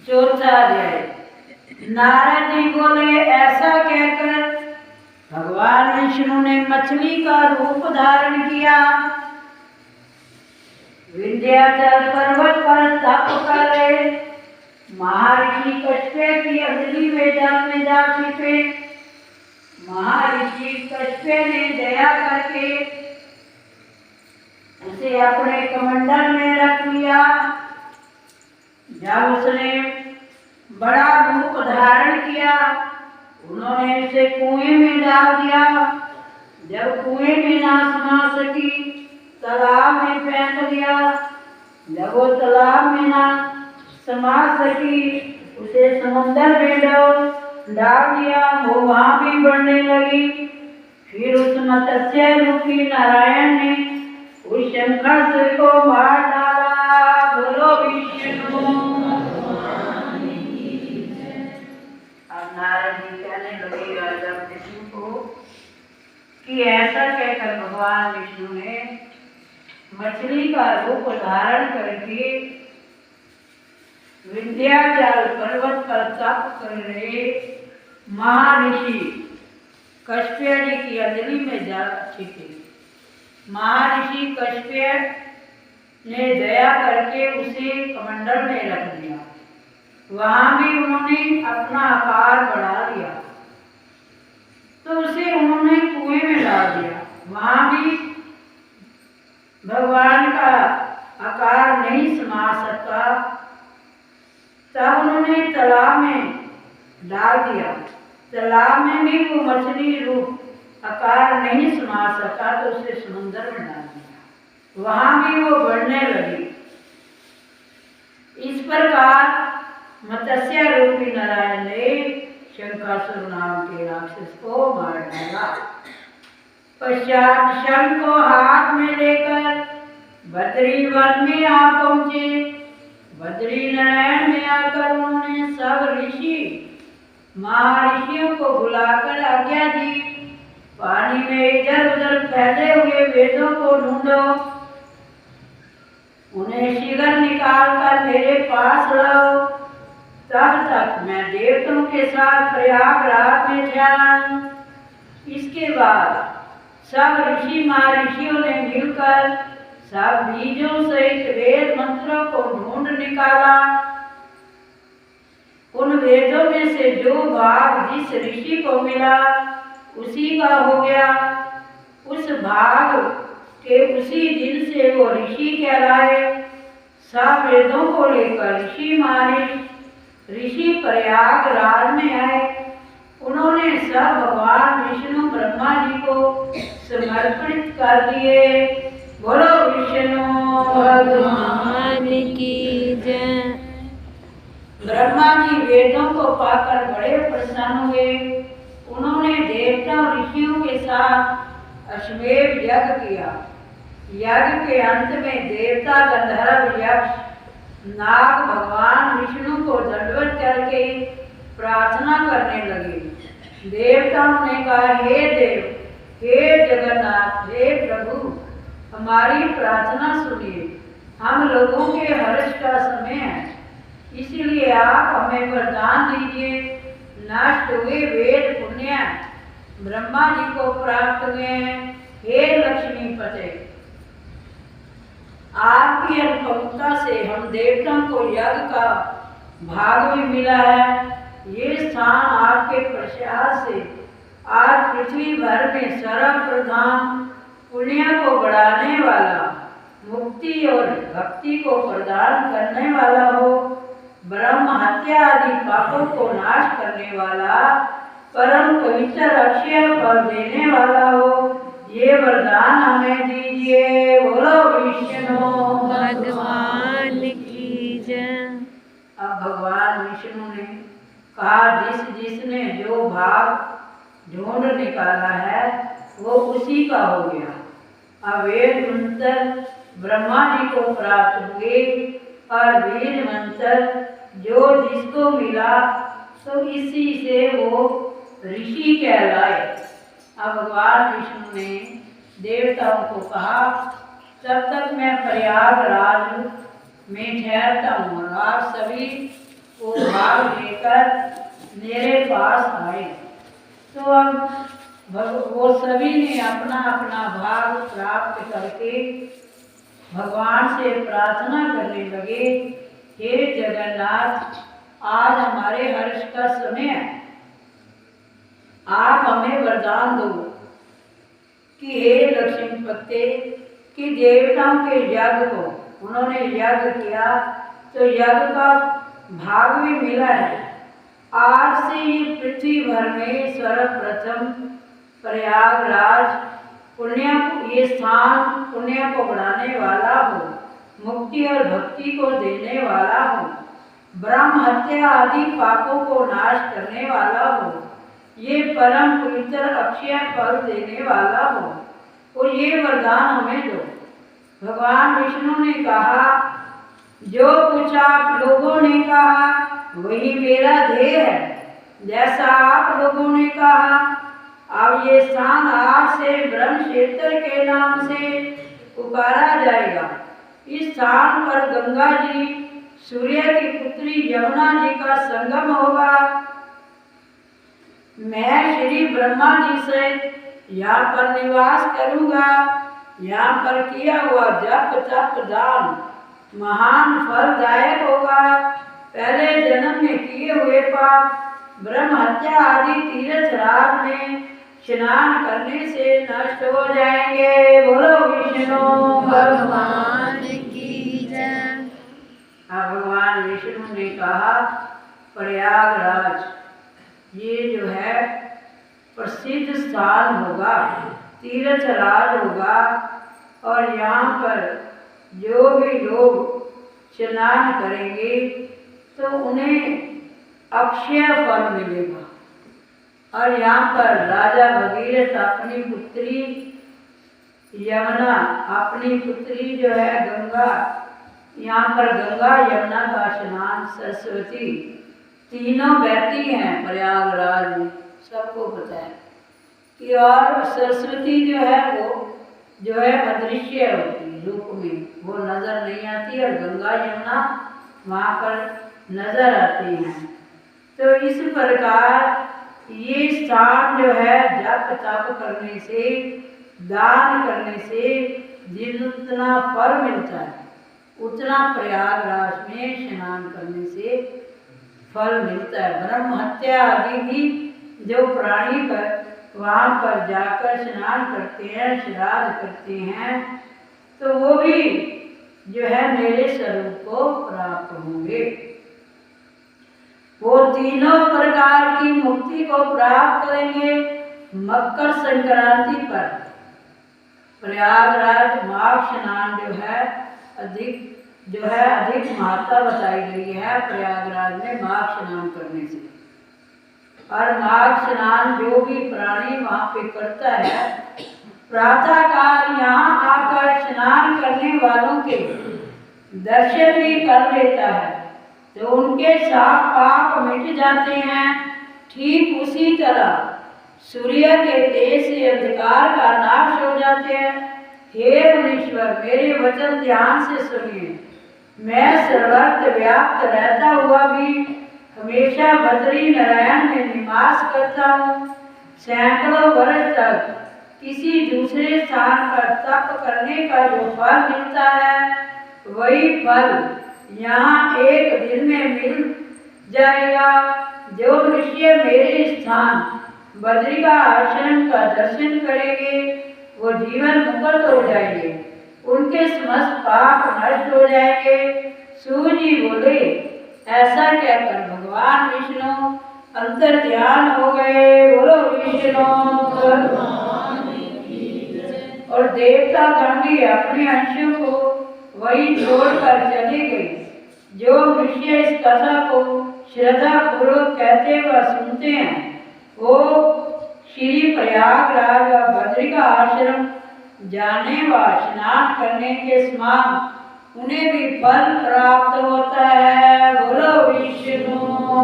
चौथा अध्याय। नारद जी बोले, ऐसा कहकर भगवान विष्णु ने मछली का रूप धारण किया। विंध्याचल पर्वत पर तप कर रहे महर्षि कश्यप की अंजलि में जा छिपे। महर्षि कश्यप ने दया करके उसे अपने कमंडल में रख लिया। जब उसने बड़ा रूप धारण किया, उन्होंने उसे कुएं में डाल दिया। जब कुएं में ना समा सकी, तालाब में फेंक दिया। जब वो तालाब में ना समा सकी, उसे समुद्र में डाल दिया। वो वहां भी बढ़ने लगी। फिर उस मत्स्य रूपी नारायण ने उस शंखर को मार डाला। बोलो विष्णु। अब नारद जी कहने लगे राजा विष्णु को कि ऐसा कहकर भगवान विष्णु ने मछली का रूप धारण करके विंध्याचल पर्वत पर तप कर रहे महर्षि कश्यप जी की अंजलि में जा छिपे। महर्षि कश्यप ने दया करके उसे कमंडल में रख दिया। वहां भी उन्होंने अपना आकार बढ़ा लिया, तो उसे उन्होंने कुएं में डाल दिया। वहां भी भगवान का आकार नहीं समा सका। तब उन्होंने तालाब में डाल दिया। तालाब में भी वो मछली रूप आकार नहीं समा सका, तो उसे समुद्र में डाल दिया। वहां भी वो बढ़ने लगी। इस प्रकार मत्स्य रूपी नारायण ने शंखासुर नाम के राक्षस को मार डाला। पश्चात शंख को हाथ में लेकर बद्री वन में आ पहुंचे। बद्री नारायण में आकर उन्होंने सब ऋषि महर्षियों को बुलाकर आज्ञा दी, पानी में इधर उधर फैले हुए वेदों को ढूंढो, उन्हें शीघ्र निकाल कर मेरे पास लाओ। तब तक मैं देवताओं के साथ प्रयागराज में ठहरा। इसके बाद सब ऋषि महर्षियों ने मिलकर सब बीजों सहित वेद मंत्रों को ढूंढ निकाला। उन वेदों में से जो भाग जिस ऋषि को मिला उसी का हो गया। उस भाग के उसी दिन से वो ऋषि कहलाए। सब वेदों को लेकर ऋषि प्रयागराज में आए। उन्होंने सब भगवान विष्णु ब्रह्मा जी को समर्पित कर दिए। बोलो विष्णु भगवान की जय। ब्रह्मा जी वेदों को पाकर बड़े प्रसन्न हुए। उन्होंने देवता ऋषियों के साथ अश्वमेध यज्ञ किया। यज्ञ के अंत में देवता गंधर्व यक्ष नाग भगवान विष्णु को दंडवत करके प्रार्थना करने लगे। देवताओं ने कहा, हे देव, हे जगन्नाथ, हे प्रभु, हमारी प्रार्थना सुनिए। हम लोगों के हर्ष का समय है, इसलिए आप हमें वरदान दीजिए। नष्ट हुए वेद पुण्य ब्रह्मा जी को प्राप्त हुए। हे लक्ष्मीपते, आपकी अनुकंपा से हम देवताओं को यज्ञ का भाग भी मिला है। ये स्थान आपके प्रसाद से आज पृथ्वी भर में सर्वप्रधान पुण्य को बढ़ाने वाला, मुक्ति और भक्ति को प्रदान करने वाला हो, ब्रह्म हत्या आदि पापों को नाश करने वाला, परम पवित्र अक्षय फल देने वाला हो। ये वरदान हमें दीजिए। बोलो विष्णु भगवान की जय। अब भगवान विष्णु ने कहा, जिसने जो भाग ढूंढ निकाला है वो उसी का हो गया। अब वेद मंत्र ब्रह्मा जी को प्राप्त हुए और बीज मंत्र जो जिसको मिला तो इसी से वो ऋषि कहलाए। अब भगवान विष्णु ने देवताओं को कहा, तब तक मैं प्रयागराज में ठहरता हूँ और आप सभी को लेकर मेरे पास आए। तो अब वो सभी ने अपना अपना भाग प्राप्त करके भगवान से प्रार्थना करने लगे, हे जगन्नाथ, आज हमारे हर्ष का समय है, आप हमें वरदान दो कि हे लक्ष्मीपते कि देवताओं के यज्ञ को उन्होंने यज्ञ किया तो यज्ञ का भाग भी मिला है। आज से ये पृथ्वी भर में सर्वप्रथम प्रयागराज पुण्य ये स्थान पुण्य को बढ़ाने वाला हो, मुक्ति और भक्ति को देने वाला हो, ब्रह्म हत्या आदि पापों को नाश करने वाला हो, ये परम पवित्र अक्षय फल देने वाला हो, और ये वरदान हमें दो। भगवान विष्णु ने कहा, जो कुछ आप लोगों ने कहा वही मेरा ध्येय है। जैसा आप लोगों ने कहा, अब ये स्थान आज से ब्रह्म क्षेत्र के नाम से पुकारा जाएगा। इस स्थान पर गंगा जी, सूर्य की पुत्री यमुना जी का संगम होगा। मैं श्री ब्रह्मा जी से यहाँ पर निवास करूँगा। यहाँ पर किया हुआ जप तप दान महान फलदायक होगा। पहले जन्म में किए हुए पाप ब्रह्म हत्या आदि तीर्थ राज में स्नान करने से नष्ट हो जाएंगे। बोलो विष्णु भगवान की जय। भगवान विष्णु ने कहा, प्रयागराज ये जो है प्रसिद्ध स्थान होगा, तीर्थ राज होगा, और यहाँ पर जो भी लोग स्नान करेंगे तो उन्हें अक्षय फल मिलेगा। और यहाँ पर राजा भगीरथ अपनी पुत्री यमुना, अपनी पुत्री जो है गंगा, यहाँ पर गंगा यमुना का स्नान, सरस्वती तीनों बहती हैं प्रयागराज में, सबको पता है कि। और सरस्वती जो है वो जो है अदृश्य होती है, रूप में वो नजर नहीं आती, और गंगा यमुना वहाँ पर नजर आती हैं। तो इस प्रकार ये स्थान जो है जप तप करने से, दान करने से जितना फल मिलता है उतना प्रयागराज में स्नान करने से फल मिलता है। ब्रह्म हत्या आदि भी जो प्राणी पर वहाँ पर जाकर स्नान करते हैं, श्राद्ध करते हैं, तो वो भी जो है मेरे स्वरूप को प्राप्त होंगे। वो तीनों प्रकार की मुक्ति को प्राप्त करेंगे। मकर संक्रांति पर प्रयागराज माघ स्नान जो है अधिक महत्ता बताई गई है प्रयागराज में माघ स्नान करने से। और माघ स्नान जो भी प्राणी वहाँ पे करता है, प्रातः काल यहाँ आकर स्नान करने वालों के दर्शन भी कर लेता है तो उनके साफ पाप मिट जाते हैं। ठीक उसी तरह सूर्य के तेज से अंधकार का नाश हो जाते हैं। हे मुनीश्वर, मेरे वचन ध्यान से सुनिए। मैं सर्वत्र व्याप्त रहता हुआ भी हमेशा बद्री नारायण में निवास करता हूँ। सैकड़ों वर्ष तक किसी दूसरे स्थान पर तप करने का जो फल मिलता है वही फल यहाँ एक दिन में मिल जाएगा। जो मनुष्य मेरे स्थान बद्री का आश्रम का दर्शन करेंगे वो जीवन मुक्त हो जाएंगे, उनके समस्त पाप नष्ट हो जाएंगे। सूजी बोले, ऐसा कहकर भगवान विष्णु अंतर ध्यान हो गए। बोलो विष्णु भगवान की जय। और देवता गण भी अपने अंशों को वही छोड़कर चले गए। जो मनुष्य इस कथा को श्रद्धा पूर्वक कहते व सुनते हैं वो श्री प्रयागराज व बद्री का आश्रम जाने व स्नान करने के समान उन्हें भी फल प्राप्त होता है। बोलो विष्णु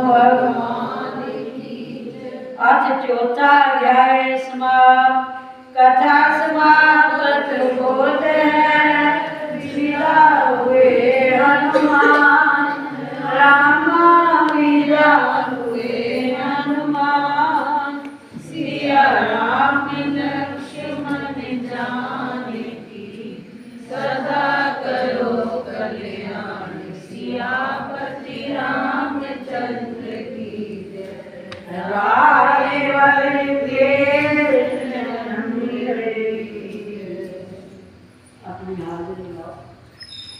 भगवान की जय। अथ चौथा अध्याय समाप्त। कथा समाप्त होते हैं। विदा हुए हनुमान राम विदा वाले वाले के